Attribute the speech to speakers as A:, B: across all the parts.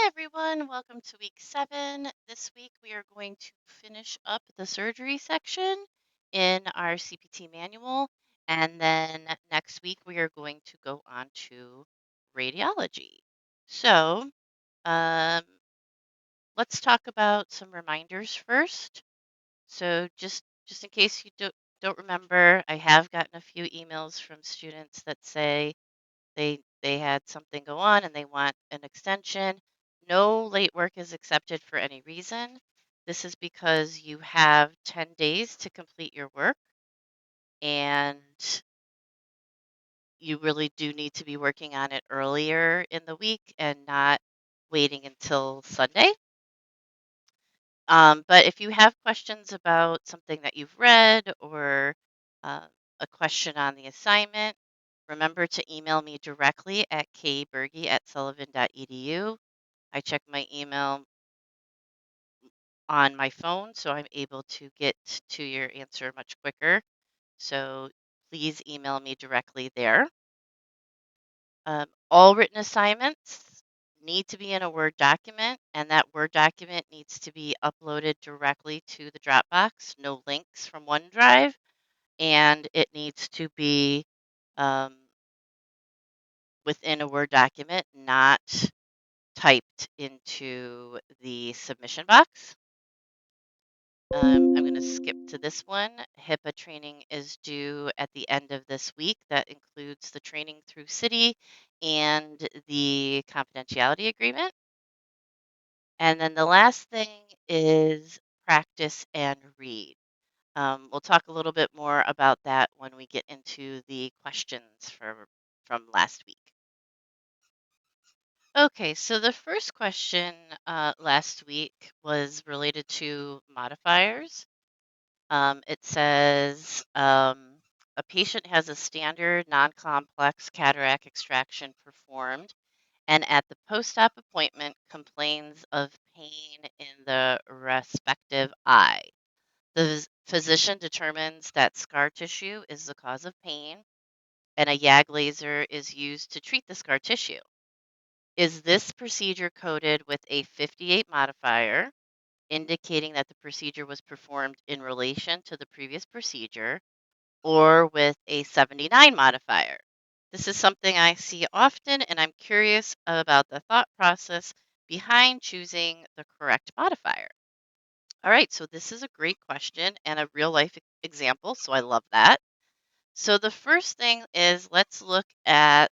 A: Hi, everyone. Welcome to week 7. This week, we are going to finish up the surgery section in our CPT manual. And then next week, we are going to go on to radiology. So, um, let's talk about some reminders first. So, just in case you don't remember, I have gotten a few emails from students that say they had something go on and they want an extension. No late work is accepted for any reason. This is because you have 10 days to complete your work, and you really do need to be working on it earlier in the week and not waiting until Sunday. But if you have questions about something that you've read or uh, a question on the assignment, remember to email me directly at kberge@sullivan.edu. I check my email on my phone, so I'm able to get to your answer much quicker. So please email me directly there. All written assignments need to be in a Word document, and that Word document needs to be uploaded directly to the Dropbox, no links from OneDrive, and it needs to be um, within a Word document, not typed into the submission box. I'm going to skip to this one. HIPAA training is due at the end of this week. That includes the training through City and the confidentiality agreement. And then the last thing is practice and read. We'll talk a little bit more about that when we get into the questions from last week. Okay, so the first question last week was related to modifiers. It says a patient has a standard non-complex cataract extraction performed and at the post-op appointment complains of pain in the respective eye. The physician determines that scar tissue is the cause of pain and a YAG laser is used to treat the scar tissue. Is this procedure coded with a 58 modifier, indicating that the procedure was performed in relation to the previous procedure, or with a 79 modifier? This is something I see often, and I'm curious about the thought process behind choosing the correct modifier. All right, so this is a great question and a real life example, so I love that. So the first thing is let's look at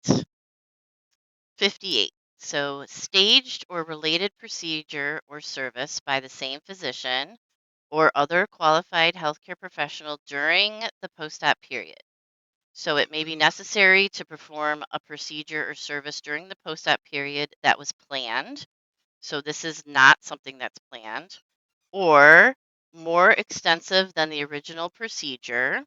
A: 58. So, staged or related procedure or service by the same physician or other qualified healthcare professional during the post op period. So, it may be necessary to perform a procedure or service during the post op period that was planned. So, this is not something that's planned, or more extensive than the original procedure.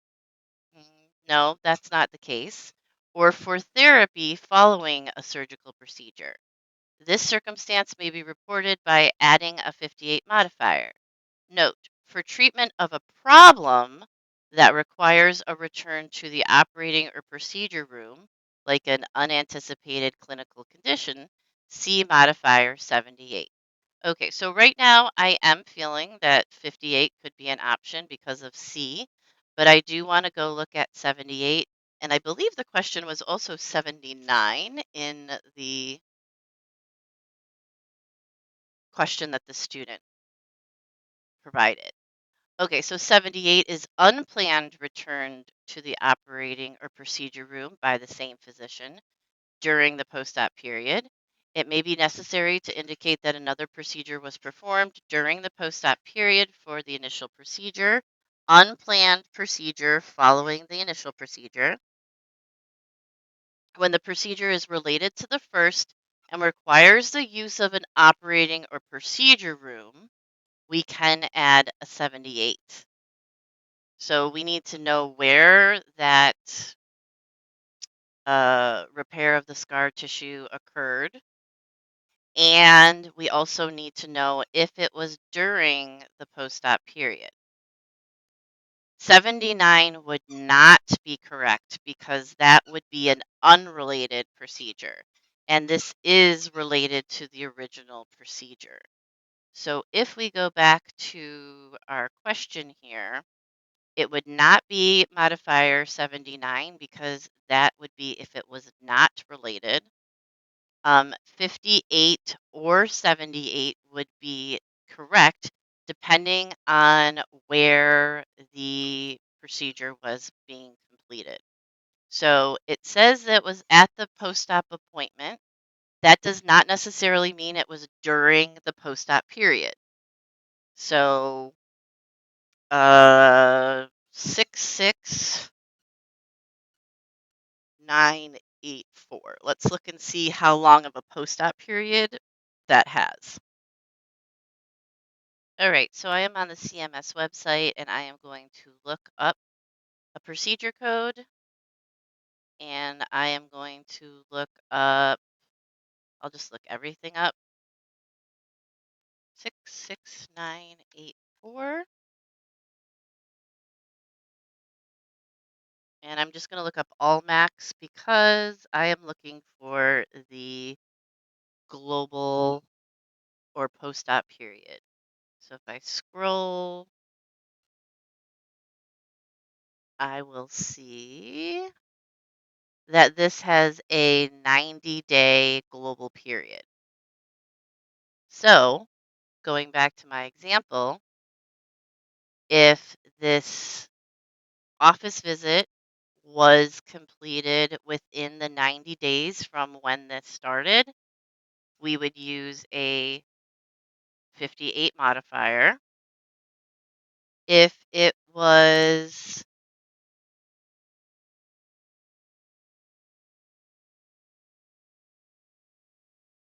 A: No, that's not the case. Or for therapy following a surgical procedure. This circumstance may be reported by adding a 58 modifier. Note, for treatment of a problem that requires a return to the operating or procedure room, like an unanticipated clinical condition, see modifier 78. Okay, so right now I am feeling that 58 could be an option because of C, but I do want to go look at 78. And I believe the question was also 79 in the question that the student provided. Okay, so 78 is unplanned returned to the operating or procedure room by the same physician during the post op period. It may be necessary to indicate that another procedure was performed during the post op period for the initial procedure, unplanned procedure following the initial procedure. When the procedure is related to the first and requires the use of an operating or procedure room, we can add a 78. So we need to know where that repair of the scar tissue occurred. And we also need to know if it was during the post op period. 79 would not be correct because that would be an unrelated procedure. And this is related to the original procedure. So if we go back to our question here, it would not be modifier 79 because that would be if it was not related. 58 or 78 would be correct depending on where the procedure was being completed. So it says that it was at the post-op appointment. That does not necessarily mean it was during the post-op period. So 66984. Let's look and see how long of a post-op period that has. All right, so I am on the CMS website and I am going to look up a procedure code and I am going to look up, I'll just look everything up, 66984. And I'm just going to look up all max because I am looking for the global or post-op period. So if I scroll, I will see that this has a 90-day global period. So going back to my example, if this office visit was completed within the 90 days from when this started, we would use a 58 modifier. If it was,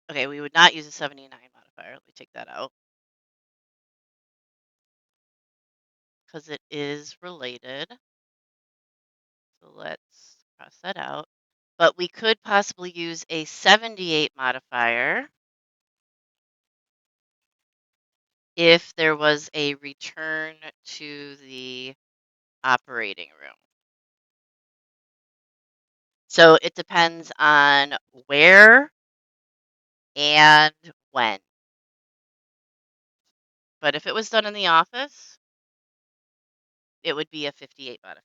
A: okay, we would not use a 79 modifier. Let me take that out because it is related. So let's cross that out. But we could possibly use a 78 modifier if there was a return to the operating room. So it depends on where and when. But if it was done in the office, it would be a 58 modifier.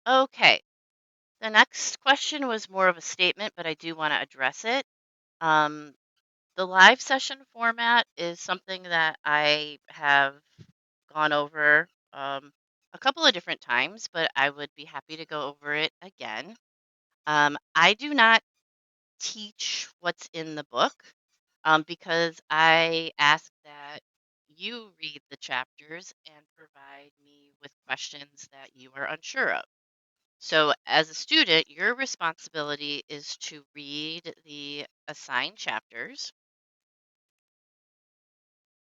A: Okay. The next question was more of a statement, but I do want to address it. Um, the live session format is something that I have gone over a couple of different times, but I would be happy to go over it again. I do not teach what's in the book because I ask that you read the chapters and provide me with questions that you are unsure of. So, as a student, your responsibility is to read the assigned chapters.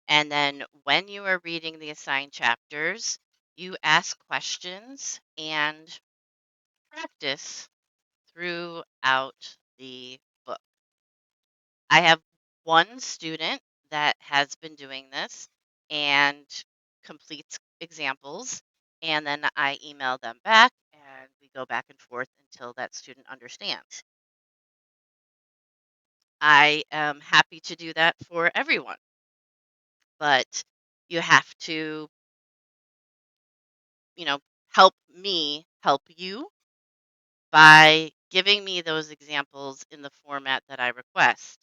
A: And then, when you are reading the assigned chapters, you ask questions and practice throughout the book. I have one student that has been doing this and completes examples, and then I email them back and we go back and forth until that student understands. I am happy to do that for everyone, but you have to, you know, help me help you by giving me those examples in the format that I request,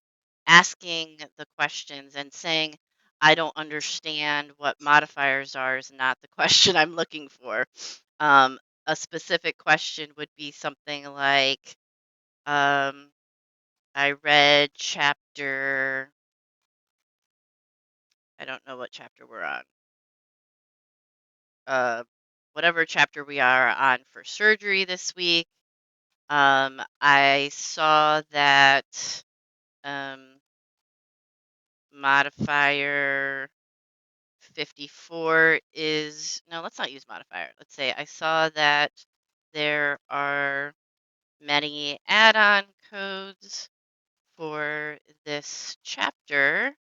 A: asking the questions and saying, I don't understand what modifiers are is not the question I'm looking for. Um, a specific question would be something like, um, I read chapter, I don't know what chapter we're on, uh, whatever chapter we are on for surgery this week. I saw that um, modifier 54 is, no, let's not use modifier. Let's say I saw that there are many add-on codes for this chapter.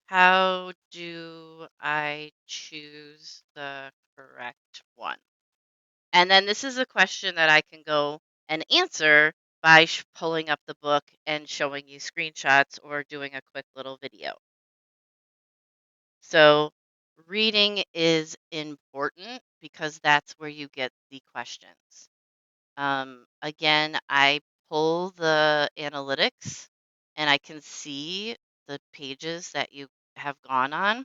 A: How do I choose the correct one? And then this is a question that I can go and answer by pulling up the book and showing you screenshots or doing a quick little video. So, reading is important because that's where you get the questions. Again, I pull the analytics and I can see the pages that you have gone on.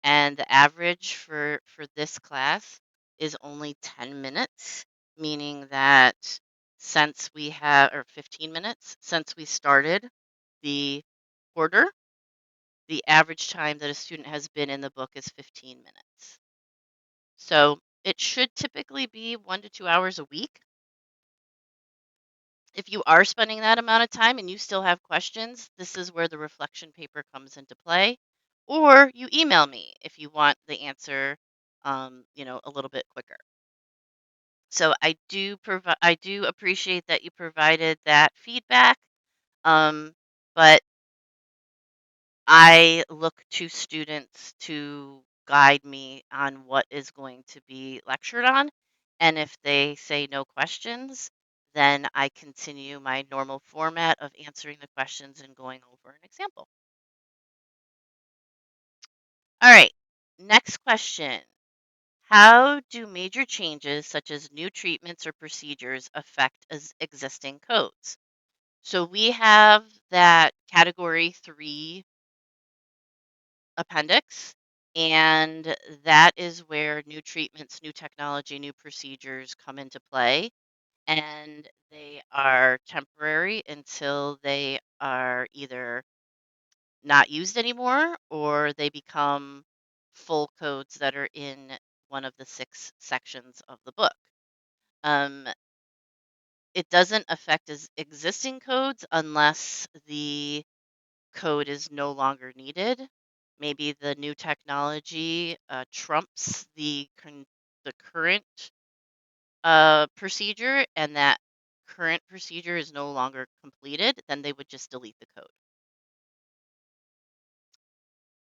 A: And the average for this class is only 10 minutes, meaning that since we have, or 15 minutes, since we started the quarter, the average time that a student has been in the book is 15 minutes. So it should typically be 1 to 2 hours a week. If you are spending that amount of time and you still have questions, this is where the reflection paper comes into play. Or you email me if you want the answer, a little bit quicker. So I do appreciate that you provided that feedback. But I look to students to guide me on what is going to be lectured on. And if they say no questions, then I continue my normal format of answering the questions and going over an example. All right, next question. How do major changes such as new treatments or procedures affect existing codes? So we have that category 3 appendix. And that is where new treatments, new technology, new procedures come into play. And they are temporary until they are either not used anymore or they become full codes that are in one of the 6 sections of the book. Um, it doesn't affect existing codes unless the code is no longer needed. Maybe the new technology trumps the current procedure, and that current procedure is no longer completed. Then they would just delete the code.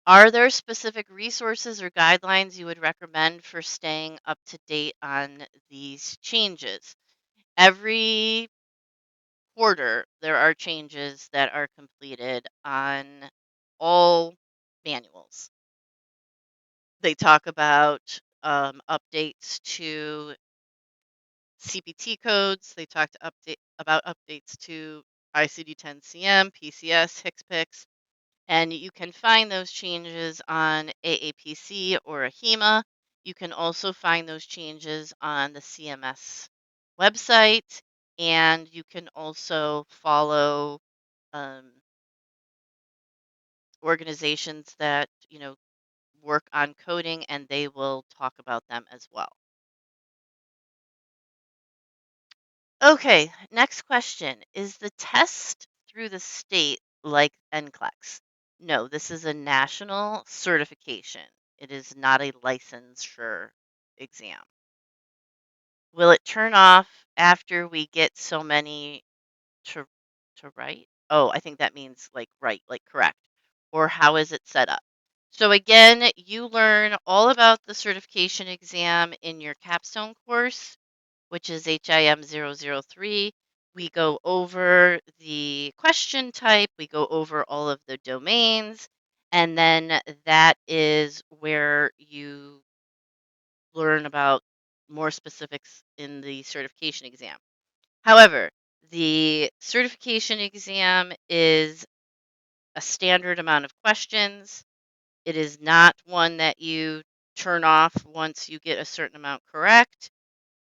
A: Are there specific resources or guidelines you would recommend for staying up to date on these changes? Every quarter, there are changes that are completed on all manuals. They talk about updates to CPT codes. They talk to update about updates to ICD-10-CM, PCS, HCPCS, and you can find those changes on AAPC or AHEMA. You can also find those changes on the CMS website, and you can also follow um, organizations that work on coding, and they will talk about them as well. Okay, next question. Is the test through the state like NCLEX? No, this is a national certification. It is not a licensure exam. Will it turn off after we get so many to write? Oh, I think that means like right, like correct. Or how is it set up? So again, you learn all about the certification exam in your capstone course, which is HIM 003. We go over the question type, we go over all of the domains, and then that is where you learn about more specifics in the certification exam. However, the certification exam is a standard amount of questions. It is not one that you turn off once you get a certain amount correct.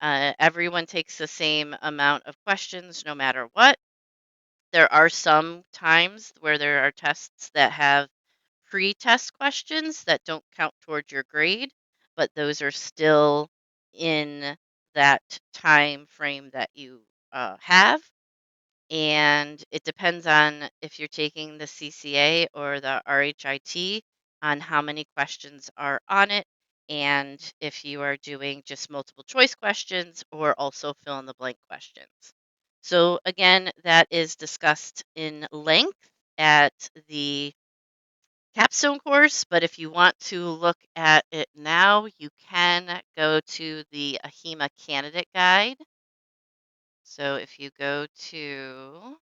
A: Everyone takes the same amount of questions no matter what. There are some times where there are tests that have pre-test questions that don't count towards your grade, but those are still in that time frame that you have. And it depends on if you're taking the CCA or the RHIT on how many questions are on it, and if you are doing just multiple choice questions or also fill in the blank questions. So, again, that is discussed in length at the capstone course, but if you want to look at it now, you can go to the AHEMA candidate guide. So if you go to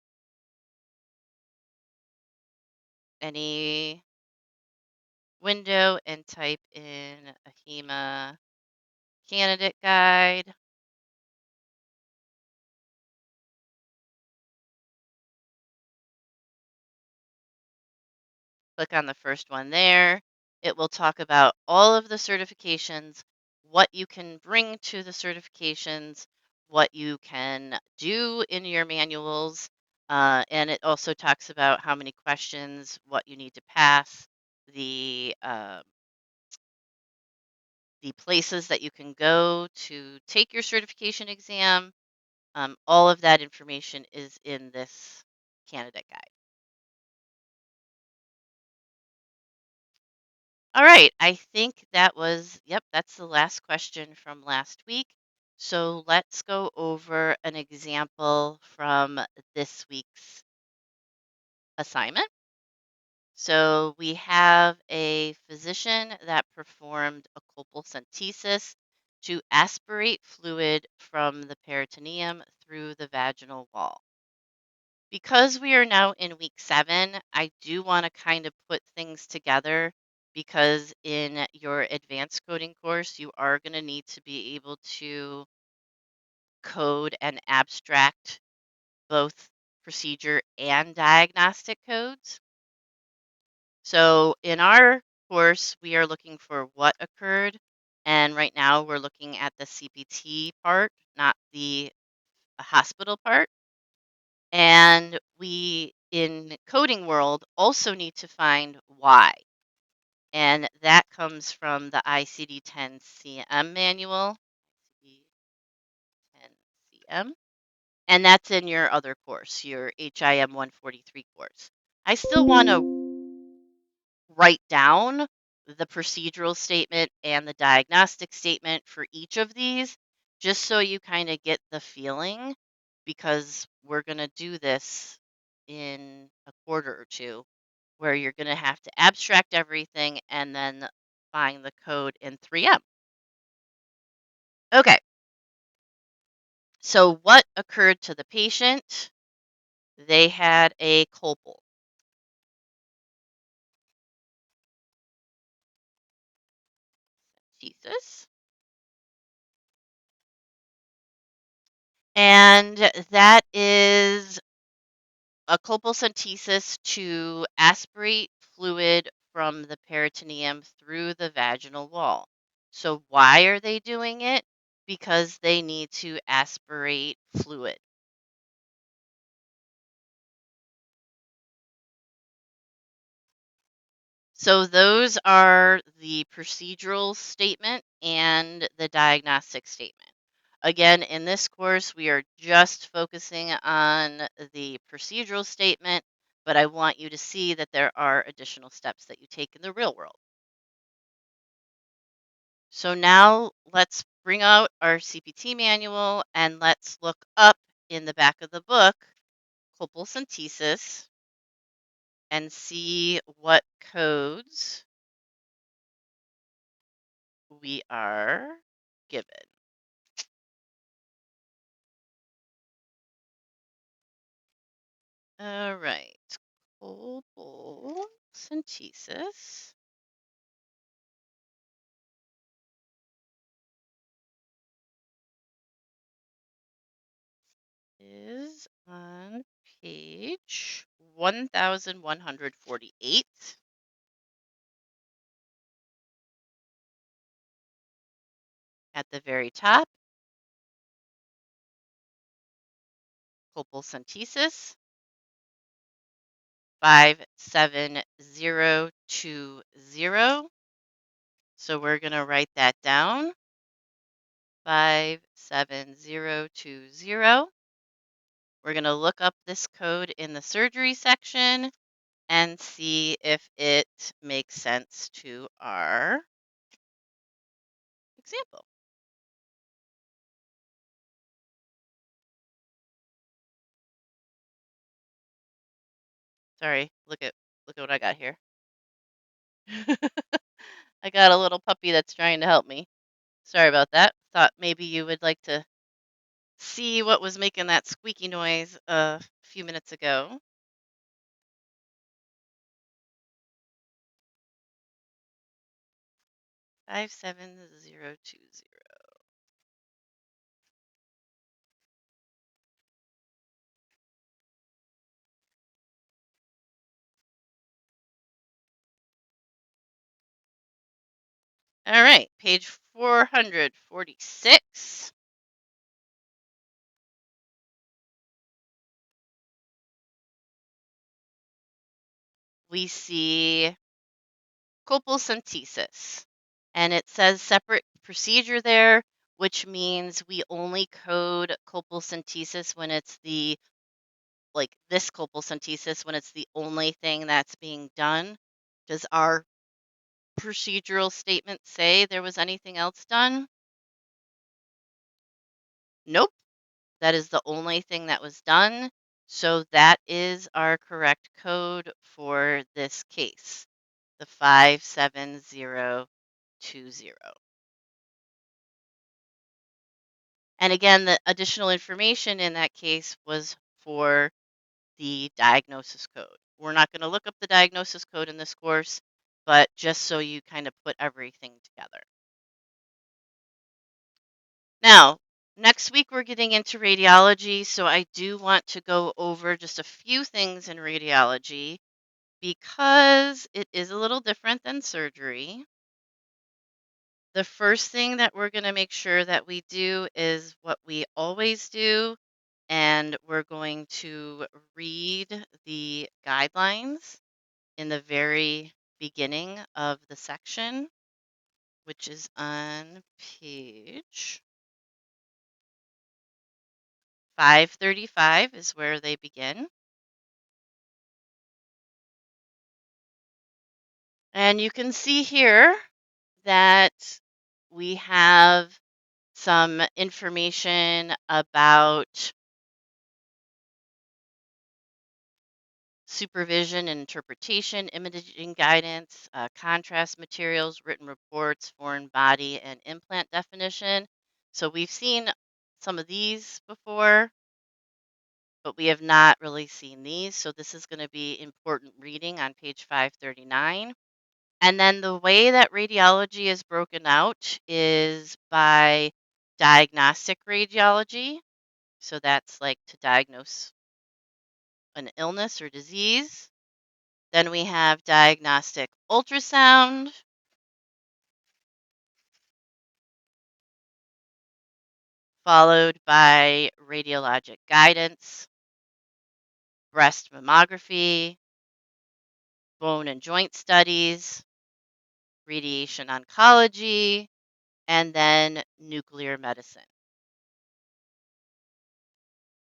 A: any window and type in AHEMA candidate guide, click on the first one there. It will talk about all of the certifications, what you can bring to the certifications, what you can do in your manuals, and it also talks about how many questions, what you need to pass, the places that you can go to take your certification exam. All of that information is in this candidate guide. All right. I think that was, yep, that's the last question from last week. So let's go over an example from this week's assignment. So we have a physician that performed a colpocentesis to aspirate fluid from the peritoneum through the vaginal wall. Because we are now in week 7, I do want to kind of put things together because in your advanced coding course, you are going to need to be able to code and abstract both procedure and diagnostic codes. So in our course, we are looking for what occurred. And right now, we're looking at the CPT part, not the hospital part. And we, in coding world, also need to find why. And that comes from the ICD-10 CM manual, ICD-10 CM, and that's in your other course, your HIM 143 course. I still want to write down the procedural statement and the diagnostic statement for each of these, just so you kind of get the feeling, because we're going to do this in a quarter or two, where you're going to have to abstract everything and then find the code in 3M. Okay, so what occurred to the patient? They had a colpal. Jesus. And that is a colpocentesis to aspirate fluid from the peritoneum through the vaginal wall. So, why are they doing it? Because they need to aspirate fluid. So, those are the procedural statement and the diagnostic statement. Again, in this course, we are just focusing on the procedural statement, but I want you to see that there are additional steps that you take in the real world. So now let's bring out our CPT manual and let's look up in the back of the book colpocentesis and see what codes we are given. All right. Colpocentesis is on page 1148 at the very top. Colpocentesis 57020. So we're going to write that down. 57020. We're going to look up this code in the surgery section and see if it makes sense to our example. Sorry, look at what I got here. I got a little puppy that's trying to help me. Sorry about that. Thought maybe you would like to see what was making that squeaky noise a few minutes ago. 57020. All right, page 446. We see colpocentesis, and it says separate procedure there, which means we only code colpocentesis when it's the like this colpocentesis when it's the only thing that's being done. Does our procedural statement say there was anything else done? Nope. That is the only thing that was done. So that is our correct code for this case, the 57020. And again, the additional information in that case was for the diagnosis code. We're not going to look up the diagnosis code in this course, but just so you kind of put everything together. Now, next week we're getting into radiology, so I do want to go over just a few things in radiology because it is a little different than surgery. The first thing that we're going to make sure that we do is what we always do, and we're going to read the guidelines in the very beginning of the section, which is on page 535 is where they begin. And you can see here that we have some information about supervision and interpretation, imaging guidance, contrast materials, written reports, foreign body, and implant definition. So we've seen some of these before, but we have not really seen these. So this is going to be important reading on page 539. And then the way that radiology is broken out is by diagnostic radiology. So that's like to diagnose an illness or disease. Then we have diagnostic ultrasound, followed by radiologic guidance, breast mammography, bone and joint studies, radiation oncology, and then nuclear medicine.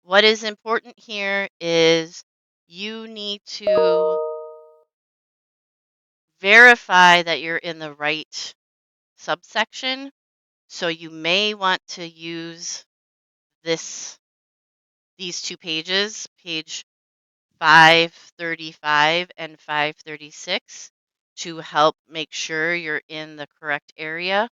A: What is important here is you need to verify that you're in the right subsection. So you may want to use this these two pages, page 535 and 536, to help make sure you're in the correct area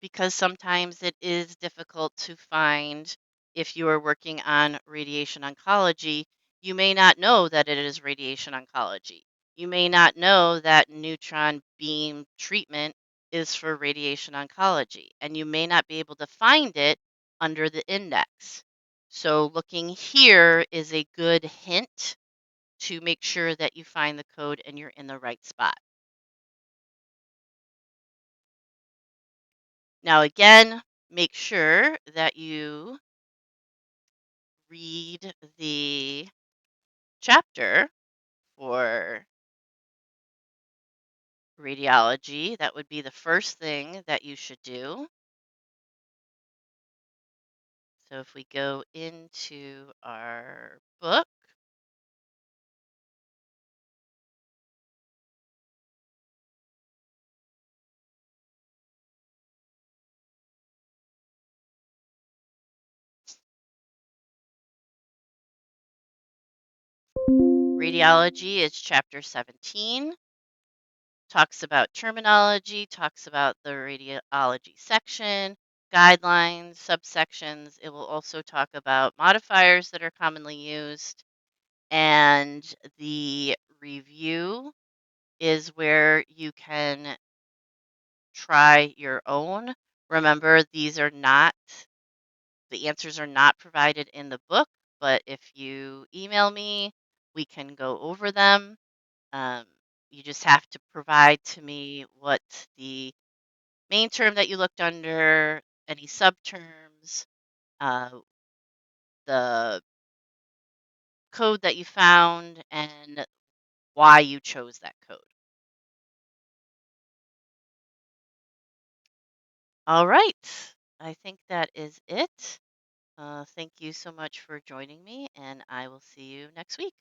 A: because sometimes it is difficult to find if you are working on radiation oncology. You may not know that it is radiation oncology. You may not know that neutron beam treatment is for radiation oncology, and you may not be able to find it under the index. So, looking here is a good hint to make sure that you find the code and you're in the right spot. Now, again, make sure that you read the chapter for radiology. That would be the first thing that you should do. So, if we go into our book, radiology is chapter 17. talks about terminology, talks about the radiology section, guidelines, subsections. It will also talk about modifiers that are commonly used, and the review is where you can try your own. Remember, the answers are not provided in the book, but if you email me, we can go over them. Um, you just have to provide to me what the main term that you looked under, any subterms, uh, the code that you found, and why you chose that code. All right. I think that is it. Thank you so much for joining me, and I will see you next week.